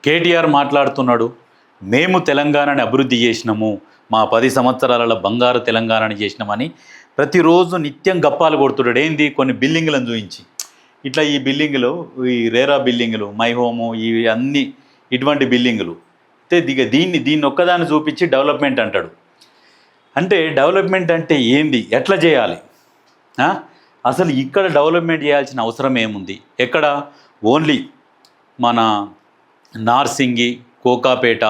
కేటీఆర్ మాట్లాడుతున్నాడు, మేము తెలంగాణని అభివృద్ధి చేసినాము, మా 10 సంవత్సరాలలో బంగారు తెలంగాణని చేసినామని ప్రతిరోజు నిత్యం గప్పాలు కొడుతున్నాడు. ఏంది కొన్ని బిల్డింగ్లను చూపించి, ఇట్లా ఈ బిల్డింగులు, ఈ రేరా బిల్డింగులు, మై హోము, ఇవి అన్నీ ఇటువంటి బిల్డింగులు అయితే దీన్ని ఒక్కదాన్ని చూపించి డెవలప్మెంట్ అంటాడు. అంటే డెవలప్మెంట్ అంటే ఏంది, ఎట్లా చేయాలి, అసలు ఇక్కడ డెవలప్మెంట్ చేయాల్సిన అవసరం ఏముంది? ఎక్కడ ఓన్లీ మన నార్సింగి, కోకాపేట,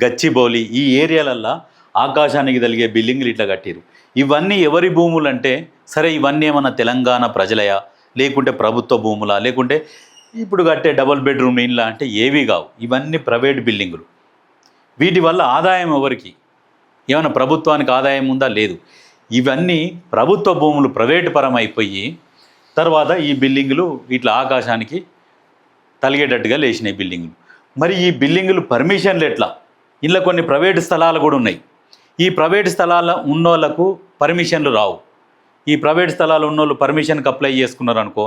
గచ్చిబౌలి ఈ ఏరియాలల్లో ఆకాశానికి తలిగే బిల్డింగ్లు ఇట్లా కట్టిరు. ఇవన్నీ ఎవరి భూములు అంటే, సరే ఇవన్నీ ఏమన్నా తెలంగాణ ప్రజలయా, లేకుంటే ప్రభుత్వ భూములా, లేకుంటే ఇప్పుడు కట్టే డబుల్ బెడ్రూమ్ ఇండ్లా అంటే ఏవి కావు. ఇవన్నీ ప్రైవేట్ బిల్డింగులు. వీటి వల్ల ఆదాయం ఎవరికి? ఏమైనా ప్రభుత్వానికి ఆదాయం ఉందా? లేదు. ఇవన్నీ ప్రభుత్వ భూములు ప్రైవేటు పరం అయిపోయి తర్వాత ఈ బిల్డింగులు ఇట్లా ఆకాశానికి తలిగేటట్టుగా లేచినాయి బిల్డింగులు. మరి ఈ బిల్డింగులు పర్మిషన్లు ఎట్లా? ఇలా కొన్ని ప్రైవేటు స్థలాలు కూడా ఉన్నాయి. ఈ ప్రైవేటు స్థలాల ఉన్నోళ్లకు పర్మిషన్లు రావు. ఈ ప్రైవేటు స్థలాలు ఉన్నోళ్ళు పర్మిషన్కి అప్లై చేసుకున్నారు అనుకో,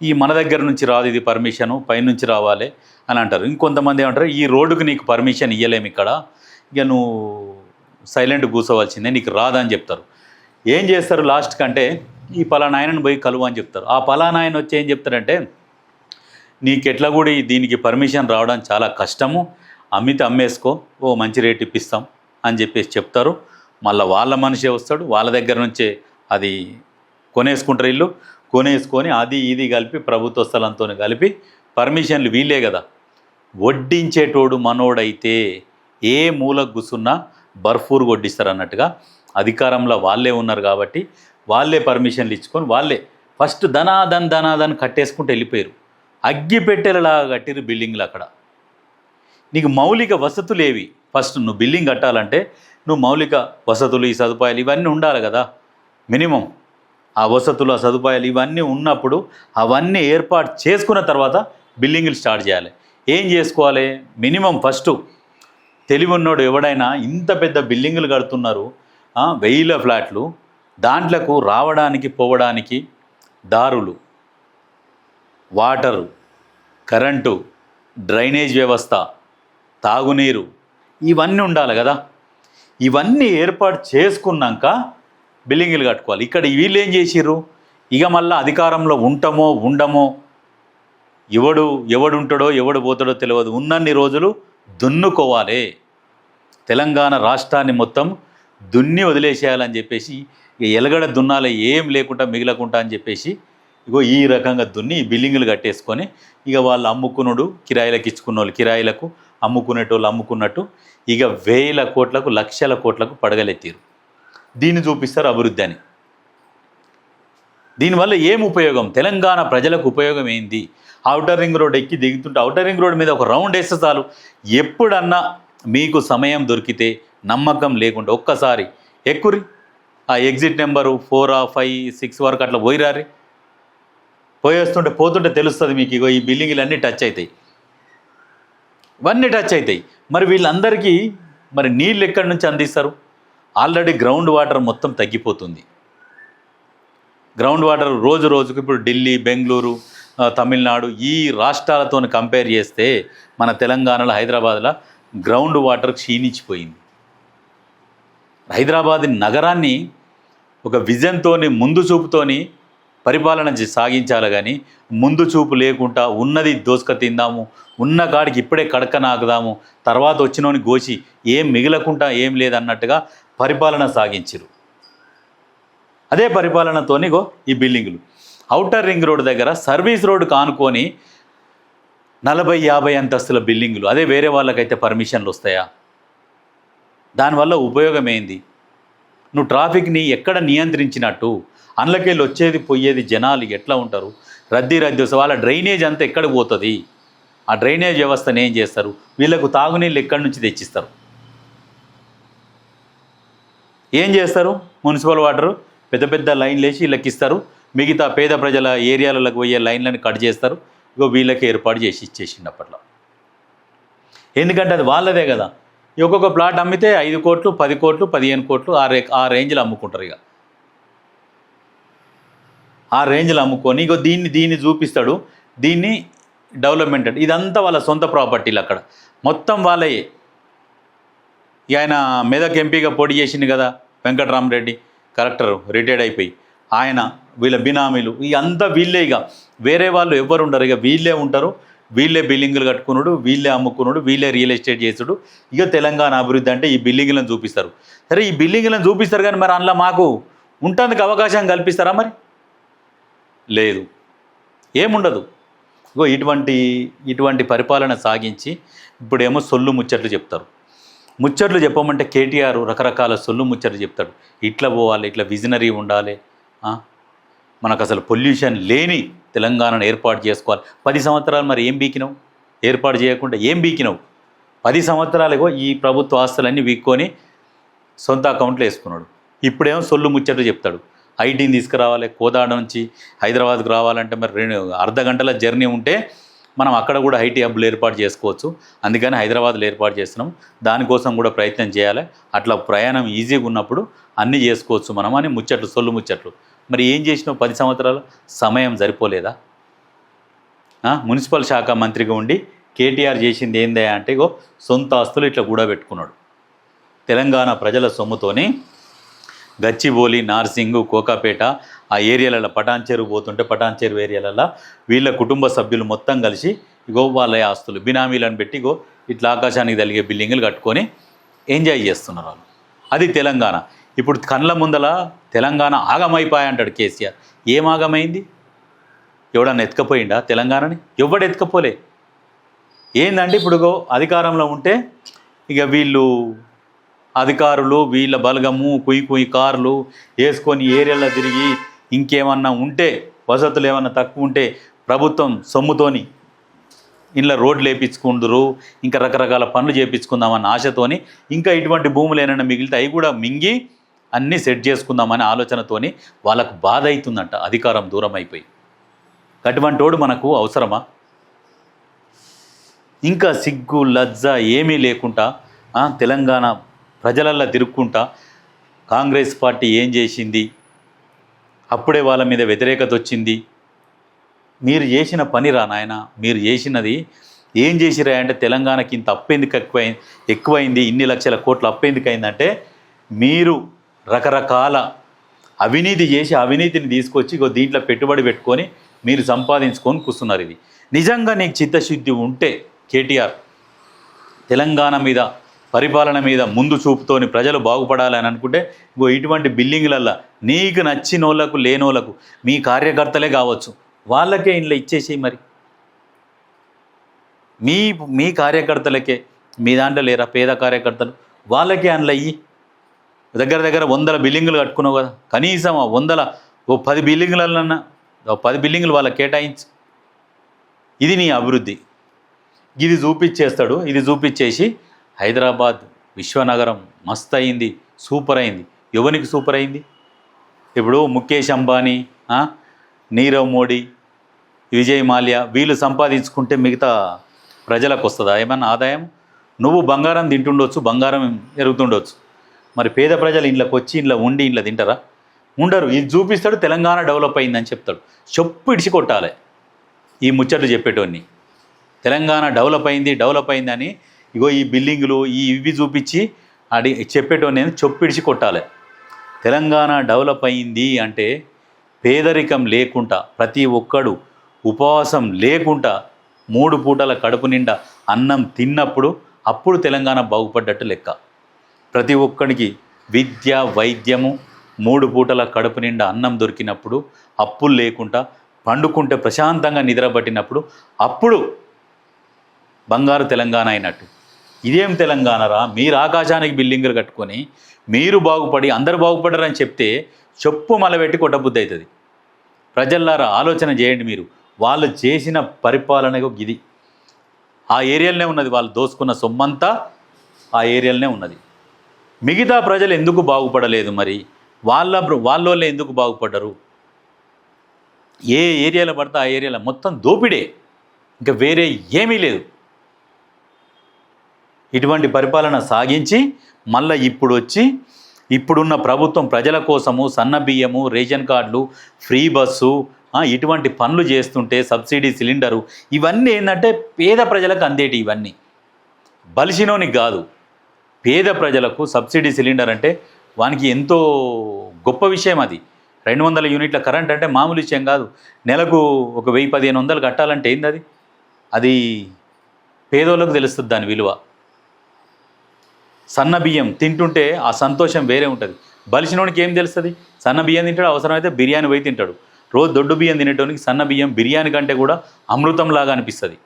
ఈ మన దగ్గర నుంచి రాదు, ఇది పర్మిషను పైనుంచి రావాలి అని అంటారు. ఇంకొంతమంది ఏమంటారు, ఈ రోడ్డుకు నీకు పర్మిషన్ ఇవ్వలేము, ఇక్కడ ఇక నువ్వు సైలెంట్ కూర్చోవలసిందే, నీకు రాదని చెప్తారు. ఏం చేస్తారు లాస్ట్ కంటే, ఈ పలానా ఆయనను పోయి కలువు అని చెప్తారు. ఆ పలానా ఆయన వచ్చి ఏం చెప్తారంటే, నీకెట్లా కూడా దీనికి పర్మిషన్ రావడం చాలా కష్టము, అమ్మేసుకో, ఓ మంచి రేట్ ఇప్పిస్తాం అని చెప్పేసి చెప్తారు. మళ్ళీ వాళ్ళ మనిషే వస్తాడు, వాళ్ళ దగ్గర నుంచే అది కొనేసుకుంటారు. ఇల్లు కొనేసుకొని అది ఇది కలిపి ప్రభుత్వ స్థలంతో కలిపి పర్మిషన్లు వీళ్ళే కదా. వడ్డించేటోడు మనోడైతే ఏ మూలకు కూసున్నా బర్ఫూర్ వడ్డిస్తారు అన్నట్టుగా అధికారంలో వాళ్ళే ఉన్నారు కాబట్టి వాళ్ళే పర్మిషన్లు ఇచ్చుకొని వాళ్ళే ఫస్ట్ ధనాదన్ కట్టేసుకుంటూ వెళ్ళిపోయారు. అగ్గి పెట్టేలాగా కట్టిరు బిల్డింగ్లు. అక్కడ నీకు మౌలిక వసతులు ఏవి? ఫస్ట్ నువ్వు బిల్డింగ్ కట్టాలంటే నువ్వు మౌలిక వసతులు, ఈ సదుపాయాలు ఇవన్నీ ఉండాలి కదా. మినిమం ఆ వసతులు, ఆ సదుపాయాలు ఇవన్నీ ఉన్నప్పుడు అవన్నీ ఏర్పాటు చేసుకున్న తర్వాత బిల్డింగులు స్టార్ట్ చేయాలి. ఏం చేసుకోవాలి? మినిమం ఫస్ట్ తెలివి ఉన్నాడు ఎవడైనా, ఇంత పెద్ద బిల్డింగులు కడుతున్నారు, 1000 ఫ్లాట్లు, దాంట్లకు రావడానికి పోవడానికి దారులు, వాటరు, కరెంటు, డ్రైనేజ్ వ్యవస్థ, తాగునీరు ఇవన్నీ ఉండాలి కదా. ఇవన్నీ ఏర్పాటు చేసుకున్నాక బిల్డింగులు కట్టుకోవాలి. ఇక్కడ వీళ్ళు ఏం చేసిర్రు, ఇక మళ్ళీ అధికారంలో ఉంటామో ఉండమో, ఎవడుంటాడో ఎవడు పోతాడో తెలియదు, ఉన్నన్ని రోజులు దున్నుకోవాలి, తెలంగాణ రాష్ట్రాన్ని మొత్తం దున్ని వదిలేసేయాలని చెప్పేసి, ఎలగడ దున్నాలి ఏం లేకుండా మిగలకుండా అని చెప్పేసి ఇగో ఈ రకంగా దున్ని బిల్డింగులు కట్టేసుకొని ఇక వాళ్ళు అమ్ముకున్నాడు, కిరాయిలకు ఇచ్చుకున్న వాళ్ళు కిరాయిలకు, అమ్ముకునేటోళ్ళు అమ్ముకున్నట్టు ఇక 1000 కోట్లకు 1,00,000 కోట్లకు పడగలెత్తారు. దీన్ని చూపిస్తారు అభివృద్ధి అని. దీనివల్ల ఏం ఉపయోగం? తెలంగాణ ప్రజలకు ఉపయోగం ఏంది? ఔటర్ రింగ్ రోడ్ ఎక్కి దిగుతుంటే ఔటర్ రింగ్ రోడ్ మీద ఒక రౌండ్ వేస్తే చాలు. ఎప్పుడన్నా మీకు సమయం దొరికితే, నమ్మకం లేకుండా ఒక్కసారి ఎక్కురి, ఆ ఎగ్జిట్ నెంబరు 4, 5, 6 వరకు అట్లా పోయిరారి, పోతుంటే తెలుస్తుంది మీకు. ఇగో ఈ బిల్డింగ్లు అన్నీ టచ్ అవుతాయి, ఇవన్నీ టచ్ అవుతాయి. మరి వీళ్ళందరికీ మరి నీళ్ళు ఎక్కడి నుంచి అందిస్తారు? ఆల్రెడీ గ్రౌండ్ వాటర్ మొత్తం తగ్గిపోతుంది. గ్రౌండ్ వాటర్ రోజు రోజుకు ఇప్పుడు ఢిల్లీ, బెంగళూరు, తమిళనాడు ఈ రాష్ట్రాలతో కంపేర్ చేస్తే మన తెలంగాణలో, హైదరాబాద్లో గ్రౌండ్ వాటర్ క్షీణించిపోయింది. హైదరాబాద్ నగరాన్ని ఒక విజన్తోని, ముందు చూపుతోని పరిపాలన సాగించాలి కానీ ముందు చూపు లేకుండా ఉన్నది దోసుక తిందాము, ఉన్న కాడికి ఇప్పుడే కడక నాకుదాము, తర్వాత వచ్చినోని గోచి ఏం మిగలకుండా ఏం లేదన్నట్టుగా పరిపాలన సాగించరు. అదే పరిపాలనతోనిగో ఈ బిల్డింగులు. ఔటర్ రింగ్ రోడ్ దగ్గర సర్వీస్ రోడ్డు కానుకొని 40-50 అంతస్తుల బిల్డింగులు. అదే వేరే వాళ్ళకైతే పర్మిషన్లు వస్తాయా? దానివల్ల ఉపయోగం ఏంది? నువ్వు ట్రాఫిక్ని ఎక్కడ నియంత్రించినట్టు? అందులోకెళ్ళి వచ్చేది పోయేది జనాలు ఎట్లా ఉంటారు? రద్దీ వస్తే వాళ్ళ డ్రైనేజ్ అంతా ఎక్కడికి పోతుంది? ఆ డ్రైనేజ్ వ్యవస్థను ఏం చేస్తారు? వీళ్ళకు తాగునీళ్ళు ఎక్కడి నుంచి తెచ్చిస్తారు? ఏం చేస్తారు? మున్సిపల్ వాటరు పెద్ద పెద్ద లైన్లు వేసి వీళ్ళకి ఇస్తారు, మిగతా పేద ప్రజల ఏరియాలకు పోయే లైన్లను కట్ చేస్తారు. ఇగో వీళ్ళకి ఏర్పాటు చేసి ఇచ్చేసిండు అప్పట్లో. ఎందుకంటే అది వాళ్ళదే కదా. ఒక్కొక్క ప్లాట్ అమ్మితే 5 కోట్లు, 10 కోట్లు, 15 కోట్లు ఆ రేంజ్లో అమ్ముకుంటారు. ఇక ఆ రేంజ్లో అమ్ముకొని ఇగో దీన్ని చూపిస్తాడు. దీన్ని డెవలప్మెంట్ అంటే ఇదంతా వాళ్ళ సొంత ప్రాపర్టీలు అక్కడ మొత్తం వాళ్ళయే. ఆయన మెదక్ ఎంపీగా పోటీ చేసింది కదా వెంకటరామరెడ్డి, కలెక్టర్ రిటైర్డ్ అయిపోయి, ఆయన వీళ్ళ బినామీలు అంతా వీళ్ళే. ఇక వేరే వాళ్ళు ఎవ్వరు ఉండరు, ఇక వీళ్ళే ఉంటారు. వీళ్ళే బిల్డింగులు కట్టుకున్నాడు, వీళ్ళే అమ్ముకున్నాడు, వీళ్ళే రియల్ ఎస్టేట్ చేసుడు. ఇక తెలంగాణ అభివృద్ధి అంటే ఈ బిల్డింగులను చూపిస్తారు. సరే ఈ బిల్డింగులను చూపిస్తారు కానీ మరి అందులో మాకు ఉండడానికి అవకాశం కల్పిస్తారా? మరి లేదు, ఏముండదు. ఇగో ఇటువంటి పరిపాలన సాగించి ఇప్పుడేమో సొల్లు ముచ్చట్లు చెప్తారు. ముచ్చట్లు చెప్పమంటే కేటీఆర్ రకరకాల సొల్లు ముచ్చట్లు చెప్తాడు. ఇట్లా పోవాలి, ఇట్లా విజనరీ ఉండాలి, మనకు అసలు పొల్యూషన్ లేని తెలంగాణను ఏర్పాటు చేసుకోవాలి. 10 సంవత్సరాలు మరి ఏం బీకినావు? ఏర్పాటు చేయకుండా ఏం బీకినావు? 10 సంవత్సరాలుగో ఈ ప్రభుత్వ ఆస్తులన్నీ వీక్కొని సొంత అకౌంట్లో వేసుకున్నాడు. ఇప్పుడేమో సొల్లు ముచ్చట్లు చెప్తాడు. ఐటీని తీసుకురావాలి, కోదాడ నుంచి హైదరాబాద్కు రావాలంటే మరి అర్ధ గంటల జర్నీ ఉంటే మనం అక్కడ కూడా ఐటీ హబ్లు ఏర్పాటు చేసుకోవచ్చు. అందుకని హైదరాబాద్లో ఏర్పాటు చేస్తున్నాం, దానికోసం కూడా ప్రయత్నం చేయాలి. అట్లా ప్రయాణం ఈజీగా ఉన్నప్పుడు అన్నీ చేసుకోవచ్చు మనం అని ముచ్చట్లు, సొల్లు ముచ్చట్లు. మరి ఏం చేసినావు? 10 సంవత్సరాలు సమయం సరిపోలేదా? మున్సిపల్ శాఖ మంత్రిగా ఉండి కేటీఆర్ చేసింది ఏందా అంటే ఇగో సొంత ఆస్తులు ఇట్లా కూడా పెట్టుకున్నాడు. తెలంగాణ ప్రజల సొమ్ముతోని గచ్చిబౌలి, నార్సింగ్, కోకాపేట ఆ ఏరియాలలో పటాన్చెరు పోతుంటే పటాన్చెరు ఏరియాలలో వీళ్ళ కుటుంబ సభ్యులు మొత్తం కలిసి ఇగో వాళ్ళ ఆస్తులు బినామీలను పెట్టి ఇగో ఇట్లా ఆకాశానికి తలిగే బిల్డింగులు కట్టుకొని ఎంజాయ్ చేస్తున్నారు వాళ్ళు. అది తెలంగాణ. ఇప్పుడు కళ్ళ ముందల తెలంగాణ ఆగమైపోయా అంటాడు కేసీఆర్. ఏం ఆగమైంది? ఎవడన్నా ఎత్తుకపోయిండా తెలంగాణని? ఎవడు ఎత్తుకపోలే. ఏందంటే ఇప్పుడు అధికారంలో ఉంటే ఇక వీళ్ళు అధికారులు వీళ్ళ బలగము కుయ్యి కార్లు వేసుకొని ఏరియాలో తిరిగి ఇంకేమన్నా ఉంటే వసతులు ఏమన్నా తక్కువ ఉంటే ప్రభుత్వం సొమ్ముతోని ఇంట్లో రోడ్లు వేయించుకుందరు, ఇంకా రకరకాల పనులు చేయించుకుందామన్న ఆశతోని ఇంకా ఇటువంటి భూములు ఏమైనా మిగిలితే అవి కూడా మింగి అన్నీ సెట్ చేసుకుందామనే ఆలోచనతోని వాళ్ళకు బాధ అవుతుందంట అధికారం దూరం అయిపోయి. అటువంటి వాడు మనకు అవసరమా? ఇంకా సిగ్గు లజ్జ ఏమీ లేకుండా తెలంగాణ ప్రజలల్లో తిరుక్కుంటా కాంగ్రెస్ పార్టీ ఏం చేసింది, అప్పుడే వాళ్ళ మీద వ్యతిరేకత వచ్చింది. మీరు చేసిన పని రా నాయన, మీరు చేసినది ఏం చేసిరా అంటే తెలంగాణకి ఇంత అప్పెందుకు ఎక్కువైంది, ఇన్ని లక్షల కోట్ల అప్పెందుకు అయిందంటే మీరు రకరకాల అవినీతి చేసి అవినీతిని తీసుకొచ్చి దీంట్లో పెట్టుబడి పెట్టుకొని మీరు సంపాదించుకొని కూర్చున్నారు. ఇది నిజంగా నీకు చిత్తశుద్ధి ఉంటే కేటీఆర్ తెలంగాణ మీద పరిపాలన మీద ముందు చూపుతోని ప్రజలు బాగుపడాలి అని అనుకుంటే ఇటువంటి బిల్డింగ్లల్లో నీకు నచ్చినోళ్లకు లేనోళ్లకు మీ కార్యకర్తలే కావచ్చు వాళ్ళకే ఇంట్లో ఇచ్చేసేయి. మరి మీ కార్యకర్తలకే, మీ దాంట్లో లేరా పేద కార్యకర్తలు, వాళ్ళకే అందులో అయ్యి దగ్గర 100 బిల్డింగులు కట్టుకున్నావు కదా, కనీసం 10 బిల్డింగులన్నా 10 బిల్డింగులు వాళ్ళకి కేటాయించు. ఇది నీ అభివృద్ధి. ఇది చూపించేస్తాడు. ఇది చూపించేసి హైదరాబాద్ విశ్వనగరం మస్త్ అయింది, సూపర్ అయింది. ఎవరికి సూపర్ అయింది? ఇప్పుడు ముఖేష్ అంబానీ, నీరవ్ మోడీ, విజయ్ మాల్యా వీళ్ళు సంపాదించుకుంటే మిగతా ప్రజలకు వస్తుందా ఏమన్నా ఆదాయం? నువ్వు బంగారం తింటుండొచ్చు, బంగారం ఎరుగుతుండొచ్చు, మరి పేద ప్రజలు ఇంట్లోకి వచ్చి ఇంట్లో ఉండి ఇంట్లో తింటారా? ఉండరు. ఇది చూపిస్తాడు తెలంగాణ డెవలప్ అయిందని చెప్తాడు. చెప్పు ఇడిచి కొట్టాలి ఈ ముచ్చట్లు చెప్పేటోన్ని. తెలంగాణ డెవలప్ అయింది అని ఇగో ఈ బిల్డింగులు ఇవి చూపించి చెప్పేటోన్ని చెప్పు ఇడిచి కొట్టాలి. తెలంగాణ డెవలప్ అయింది అంటే పేదరికం లేకుండా ప్రతి ఒక్కడు ఉపవాసం లేకుండా 3 పూటల కడుపు నిండా అన్నం తిన్నప్పుడు అప్పుడు తెలంగాణ బాగుపడ్డట్టు లెక్క. ప్రతి ఒక్కడికి విద్య, వైద్యము, 3 పూటల కడుపు నిండా అన్నం దొరికినప్పుడు, అప్పులు లేకుండా పండుకుంటే ప్రశాంతంగా నిద్రపట్టినప్పుడు అప్పుడు బంగారు తెలంగాణ అయినట్టు. ఇదేం తెలంగాణరా? మీరు ఆకాశానికి బిల్డింగులు కట్టుకొని మీరు బాగుపడి అందరు బాగుపడరని చెప్తే చెప్పు మలబెట్టి కొట్టబుద్ధి అవుతుంది. ప్రజల్లారా ఆలోచన చేయండి. మీరు వాళ్ళు చేసిన పరిపాలనకు ఇది ఆ ఏరియాలోనే ఉన్నది. వాళ్ళు దోసుకున్న సొమ్మంతా ఆ ఏరియాలోనే ఉన్నది. మిగతా ప్రజలు ఎందుకు బాగుపడలేదు? మరి వాళ్ళోళ్ళే ఎందుకు బాగుపడ్డరు? ఏ ఏరియాలో పడితే ఆ ఏరియాలో మొత్తం దోపిడే, ఇంకా వేరే ఏమీ లేదు. ఇటువంటి పరిపాలన సాగించి మళ్ళీ ఇప్పుడు వచ్చి ఇప్పుడున్న ప్రభుత్వం ప్రజల కోసము సన్న బియ్యము, రేషన్ కార్డులు, ఫ్రీ బస్సు, ఇటువంటి పనులు చేస్తుంటే సబ్సిడీ సిలిండరు ఇవన్నీ ఏంటంటే పేద ప్రజలకు అందేటి, ఇవన్నీ బలిసినోనికి కాదు, పేద ప్రజలకు సబ్సిడీ సిలిండర్ అంటే వానికి ఎంతో గొప్ప విషయం. అది 200 యూనిట్ల కరెంట్ అంటే మామూలు విషయం కాదు. నెలకు ఒక 1000-1500 కట్టాలంటే ఏంది అది? అది పేదోళ్ళకు తెలుస్తుంది దాని విలువ. సన్న బియ్యం తింటుంటే ఆ సంతోషం వేరే ఉంటుంది. బలిసినోనికి ఏం తెలుస్తుంది? సన్న బియ్యం తింటాడు, అవసరమైతే బిర్యానీ పోయి తింటాడు. రోజు దొడ్డు బియ్యం తినేటోనికి సన్న బియ్యం బిర్యానీ కంటే కూడా అమృతంలాగా అనిపిస్తుంది.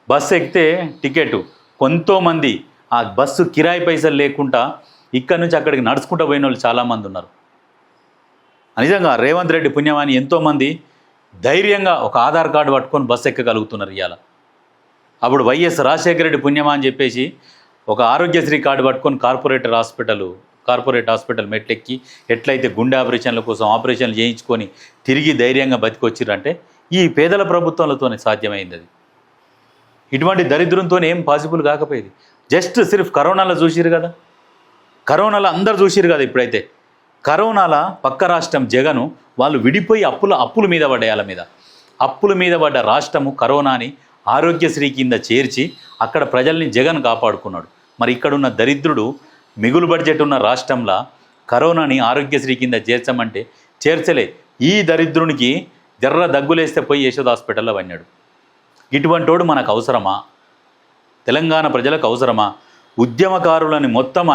బస్సు ఎక్కితే టికెట్, కొంతమంది ఆ బస్సు కిరాయి పైసలు లేకుండా ఇక్కడ నుంచి అక్కడికి నడుచుకుంటూ పోయిన వాళ్ళు చాలామంది ఉన్నారు. నిజంగా రేవంత్ రెడ్డి పుణ్యమాని ఎంతోమంది ధైర్యంగా ఒక ఆధార్ కార్డు పట్టుకొని బస్సు ఎక్కగలుగుతున్నారు ఇవాళ. అప్పుడు వైఎస్ రాజశేఖర రెడ్డి పుణ్యమా అని చెప్పేసి ఒక ఆరోగ్యశ్రీ కార్డు పట్టుకొని కార్పొరేట్ హాస్పిటల్ మెట్లెక్కి ఎట్లయితే గుండె ఆపరేషన్ల కోసం ఆపరేషన్లు చేయించుకొని తిరిగి ధైర్యంగా బతికొచ్చిరంటే ఈ పేదల ప్రభుత్వాలతోనే సాధ్యమైంది. అది ఇటువంటి దరిద్రంతో ఏం పాసిబుల్ కాకపోయేది. జస్ట్ సిర్ఫ్ కరోనాలో చూసిరు కదా, కరోనాలో అందరు చూసిరు కదా. ఇప్పుడైతే కరోనాలో పక్క రాష్ట్రం జగను వాళ్ళు విడిపోయి అప్పుల మీద పడ్డాయి. అప్పుల మీద పడ్డ రాష్ట్రము కరోనాని ఆరోగ్యశ్రీ కింద చేర్చి అక్కడ ప్రజల్ని జగన్ కాపాడుకున్నాడు. మరి ఇక్కడున్న దరిద్రుడు మిగులు బడ్జెట్ ఉన్న రాష్ట్రంలో కరోనాని ఆరోగ్యశ్రీ కింద చేర్చమంటే చేర్చలే. ఈ దరిద్రునికి జర్ర దగ్గులేస్తే పోయి యశోద హాస్పిటల్లో పన్నాడు. ఇటువంటి వాడు మనకు అవసరమా? తెలంగాణ ప్రజలకు అవసరమా? ఉద్యమకారులని మొత్తం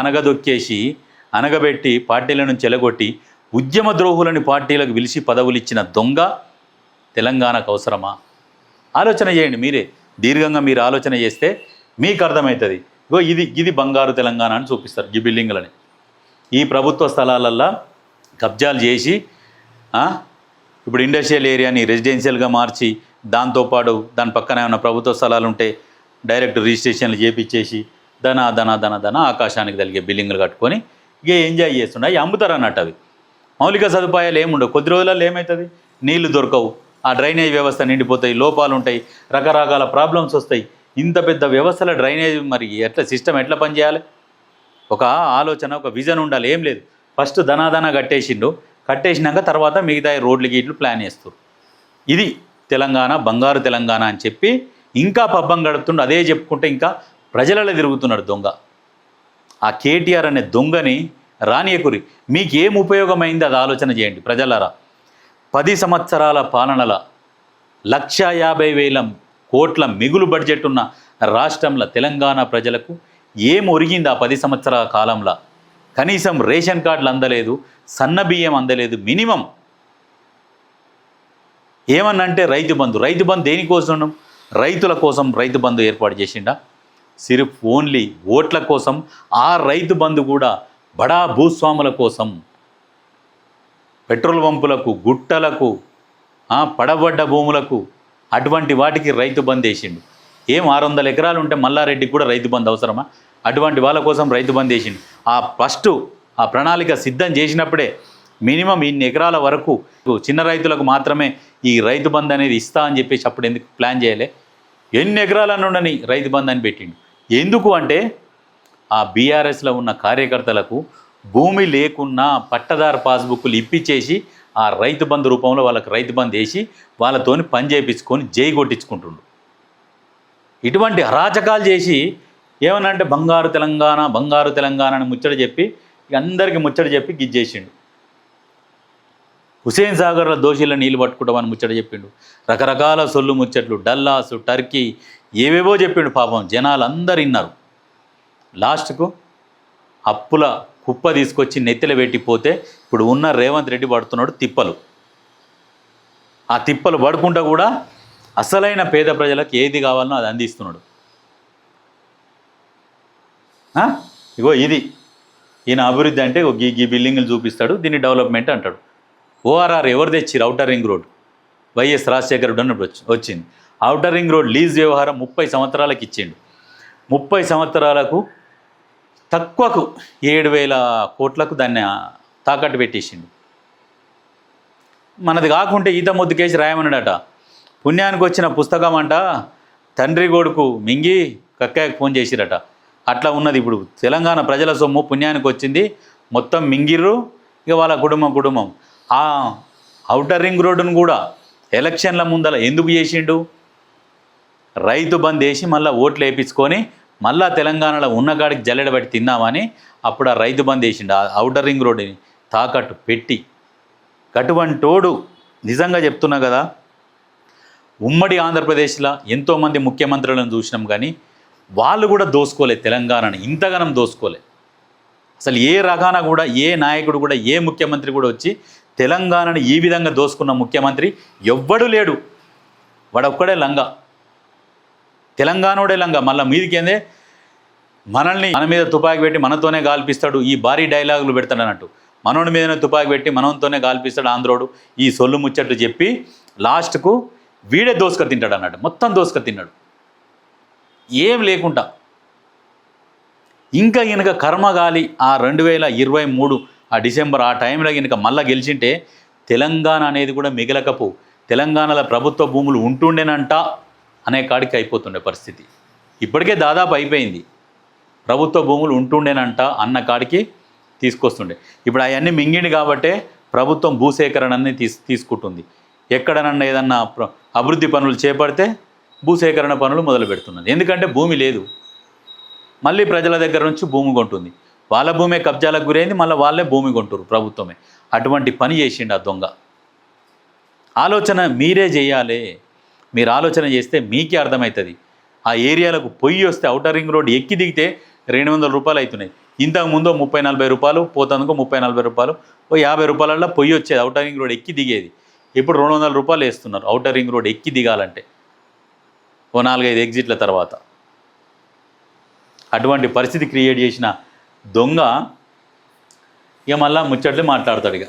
అనగబెట్టి పార్టీల నుంచి ఎలగొట్టి ఉద్యమ ద్రోహులని పార్టీలకు పిలిచి పదవులు ఇచ్చిన దొంగ తెలంగాణకు అవసరమా? ఆలోచన చేయండి మీరే. దీర్ఘంగా మీరు ఆలోచన చేస్తే మీకు అర్థమవుతుంది. ఇది బంగారు తెలంగాణ అని చూపిస్తారు ఈ బిల్డింగ్లని. ఈ ప్రభుత్వ స్థలాలల్లో కబ్జాలు చేసి ఇప్పుడు ఇండస్ట్రియల్ ఏరియాని రెసిడెన్షియల్గా మార్చి దాంతోపాటు దాని పక్కన ఏమైనా ప్రభుత్వ స్థలాలు ఉంటే డైరెక్ట్ రిజిస్ట్రేషన్లు చేపించేసి ధన ఆకాశానికి తలిగే బిల్డింగ్లు కట్టుకొని ఇక ఎంజాయ్ చేస్తుండే అమ్ముతారు అన్నట్టు. అవి మౌలిక సదుపాయాలు ఏముండవు. కొద్ది రోజులలో ఏమవుతుంది? నీళ్లు దొరకవు, ఆ డ్రైనేజ్ వ్యవస్థ నిండిపోతాయి, లోపాలు ఉంటాయి, రకరకాల ప్రాబ్లమ్స్ వస్తాయి. ఇంత పెద్ద వ్యవస్థల డ్రైనేజ్ మరి ఎట్లా సిస్టమ్ ఎట్లా పనిచేయాలి? ఒక ఆలోచన, ఒక విజన్ ఉండాలి. ఏం లేదు, ఫస్ట్ కట్టేసినాక తర్వాత మిగతా రోడ్లు గీట్లు ప్లాన్ చేస్తారు. ఇది తెలంగాణ, బంగారు తెలంగాణ అని చెప్పి ఇంకా పబ్బం గడుపుతుండు. అదే చెప్పుకుంటే ఇంకా ప్రజలలో తిరుగుతున్నాడు దొంగ. ఆ కేటీఆర్ అనే దొంగని రానియకురి. మీకు ఏం ఉపయోగమైంది అది ఆలోచన చేయండి ప్రజలారా. 10 సంవత్సరాల పాలనల 150,000 కోట్ల మిగులు బడ్జెట్ ఉన్న రాష్ట్రంలో తెలంగాణ ప్రజలకు ఏం ఒరిగింది ఆ 10 సంవత్సరాల కాలంలో? కనీసం రేషన్ కార్డులు అందలేదు, సన్న బియ్యం అందలేదు. మినిమం ఏమన్నంటే రైతు బంధు దేనికోసం? రైతుల కోసం రైతు బంధు ఏర్పాటు చేసిండా? సిర్ఫ్ ఓన్లీ ఓట్ల కోసం. ఆ రైతు బంధు కూడా బడా భూస్వాముల కోసం, పెట్రోల్ పంపులకు, గుట్టలకు, పడబడ్డ భూములకు, అటువంటి వాటికి రైతు బంధు వేసిండు. ఏం 600 ఎకరాలు ఉంటే మల్లారెడ్డికి కూడా రైతు బంధు అవసరమా? అటువంటి వాళ్ళ కోసం రైతు బంధు వేసిండు. ఆ ప్రణాళిక సిద్ధం చేసినప్పుడే మినిమం ఇన్ని ఎకరాల వరకు చిన్న రైతులకు మాత్రమే ఈ రైతు బంధు అనేది ఇస్తా అని చెప్పేసి అప్పుడు ఎందుకు ప్లాన్ చేయలే? ఎన్ని ఎకరాలను ఉండని రైతు బంధు అని పెట్టిండు. ఎందుకు అంటే ఆ బీఆర్ఎస్లో ఉన్న కార్యకర్తలకు భూమి లేకున్నా పట్టదారు పాస్బుక్లు ఇప్పించేసి ఆ రైతు బంధు రూపంలో వాళ్ళకి రైతు బంధు వేసి వాళ్ళతోని పని చేయించుకొని జై కొట్టించుకుంటుండు. ఇటువంటి అరాచకాలు చేసి ఏమనంటే బంగారు తెలంగాణ అని ముచ్చట చెప్పి అందరికీ ముచ్చట చెప్పి గిజ్జేసిండు. హుసేన్ సాగర్లో దోషుల నీళ్ళు పట్టుకుంటామని ముచ్చట చెప్పిండు. రకరకాల సొల్లు ముచ్చట్లు, డల్లాసు, టర్కీ ఏవేవో చెప్పిండు. పాపం జనాలు అందరు విన్నారు. లాస్ట్కు అప్పుల కుప్ప తీసుకొచ్చి నెత్తిలో పెట్టిపోతే ఇప్పుడు ఉన్న రేవంత్ రెడ్డి పడుతున్నాడు తిప్పలు. ఆ తిప్పలు పడుకుంటా కూడా అసలైన పేద ప్రజలకు ఏది కావాలనో అది అందిస్తున్నాడు. ఇగో ఇది ఈయన అభివృద్ధి అంటే ఈ బిల్డింగ్లు చూపిస్తాడు, దీన్ని డెవలప్మెంట్ అంటాడు. ఓఆర్ఆర్ ఎవరు తెచ్చిరు? Outer ring road YS Rajasekhara Reddy అన్నప్పుడు వచ్చింది. ఔటర్ రింగ్ రోడ్ లీజ్ వ్యవహారం 30 సంవత్సరాలకు ఇచ్చిండు. 30 సంవత్సరాలకు తక్కువకు 7,000 కోట్లకు దాన్ని తాకట్టు పెట్టేసిండు. మనది కాకుంటే ఈత ముద్దుకేసి రాయమన్నాడట. పుణ్యానికి వచ్చిన పుస్తకం అంట తండ్రి కొడుకు మింగి కక్కాయకు ఫోన్ చేసిరట. అట్లా ఉన్నది ఇప్పుడు తెలంగాణ ప్రజల సొమ్ము పుణ్యానికి వచ్చింది, మొత్తం మింగిర్రు. ఇక వాళ్ళ కుటుంబం ఔటర్ రింగ్ రోడ్డును కూడా ఎలక్షన్ల ముందల ఎందుకు చేసిండు? రైతు బంద్ వేసి మళ్ళీ ఓట్లు వేయించుకొని మళ్ళా తెలంగాణలో ఉన్నగాడికి జల్లెడబట్టి తిన్నామని అప్పుడు ఆ రైతు బంద్ వేసిండు. ఆ ఔటర్ రింగ్ రోడ్డుని తాకట్టు పెట్టి. అటువంటోడు నిజంగా చెప్తున్నా కదా, ఉమ్మడి ఆంధ్రప్రదేశ్లో ఎంతోమంది ముఖ్యమంత్రులను చూసినాం కానీ వాళ్ళు కూడా దోసుకోలేదు తెలంగాణని, ఇంతగానం దోసుకోలేదు. అసలు ఏ రకాన కూడా ఏ నాయకుడు కూడా ఏ ముఖ్యమంత్రి కూడా వచ్చి తెలంగాణని ఈ విధంగా దోసుకున్న ముఖ్యమంత్రి ఎవ్వడు లేడు. వాడొక్కడే లంగా, తెలంగాణోడే లంగా. మళ్ళీ మీదికేందే మనల్ని మన మీద తుపాకి పెట్టి మనతోనే గాల్పిస్తాడు, ఈ భారీ డైలాగులు పెడతాడు అన్నట్టు. మనోడి మీదనే తుపాకి పెట్టి మనతోనే గాల్పిస్తాడు ఆంధ్రోడు. ఈ సొల్లు ముచ్చట్లు చెప్పి లాస్ట్కు వీడే దోసుక తింటాడు అన్నట్టు. మొత్తం దోసుక తిన్నాడు ఏం లేకుండా. ఇంకా ఈయనక కర్మగాలి ఆ 2023 ఆ డిసెంబర్ ఆ టైంలో ఈయనక మళ్ళీ గెలిచింటే తెలంగాణ అనేది కూడా మిగలకపో, తెలంగాణలో ప్రభుత్వ భూములు ఉంటుండేనంట అనే కాడికి అయిపోతుండే పరిస్థితి. ఇప్పటికే దాదాపు అయిపోయింది. ప్రభుత్వ భూములు ఉంటుండేనంట అన్న కాడికి తీసుకొస్తుండే. ఇప్పుడు అవన్నీ మింగిండి కాబట్టే ప్రభుత్వం భూసేకరణని తీసుకుంటుంది. ఎక్కడనన్నా ఏదన్నా అభివృద్ధి పనులు చేపడితే భూసేకరణ పనులు మొదలు పెడుతున్నది. ఎందుకంటే భూమి లేదు, మళ్ళీ ప్రజల దగ్గర నుంచి భూమి కొంటుంది. వాళ్ళ భూమే కబ్జాలకు గురైంది, మళ్ళీ వాళ్ళే భూమి కొంటారు ప్రభుత్వమే. అటువంటి పని చేసిండు ఆ దొంగ. ఆలోచన మీరే చేయాలి. మీరు ఆలోచన చేస్తే మీకే అర్థమవుతుంది. ఆ ఏరియాలకు పొయ్యి వస్తే ఔటర్ రింగ్ రోడ్ ఎక్కి దిగితే 200 రూపాయలు అవుతున్నాయి. ఇంతకుముందు 30-40 రూపాయలు, పోతందుకు 30-40 రూపాయలు, ఓ 50 రూపాయలలో పొయ్యి వచ్చేది ఔటర్ రింగ్ రోడ్ ఎక్కి దిగేది. ఇప్పుడు 200 రూపాయలు వేస్తున్నారు ఔటర్ రింగ్ రోడ్ ఎక్కి దిగాలంటే ఓ 4-5 ఎగ్జిట్ల తర్వాత. అటువంటి పరిస్థితి క్రియేట్ చేసిన దొంగ ఇక మళ్ళా ముచ్చట్లు మాట్లాడతాడు. ఇక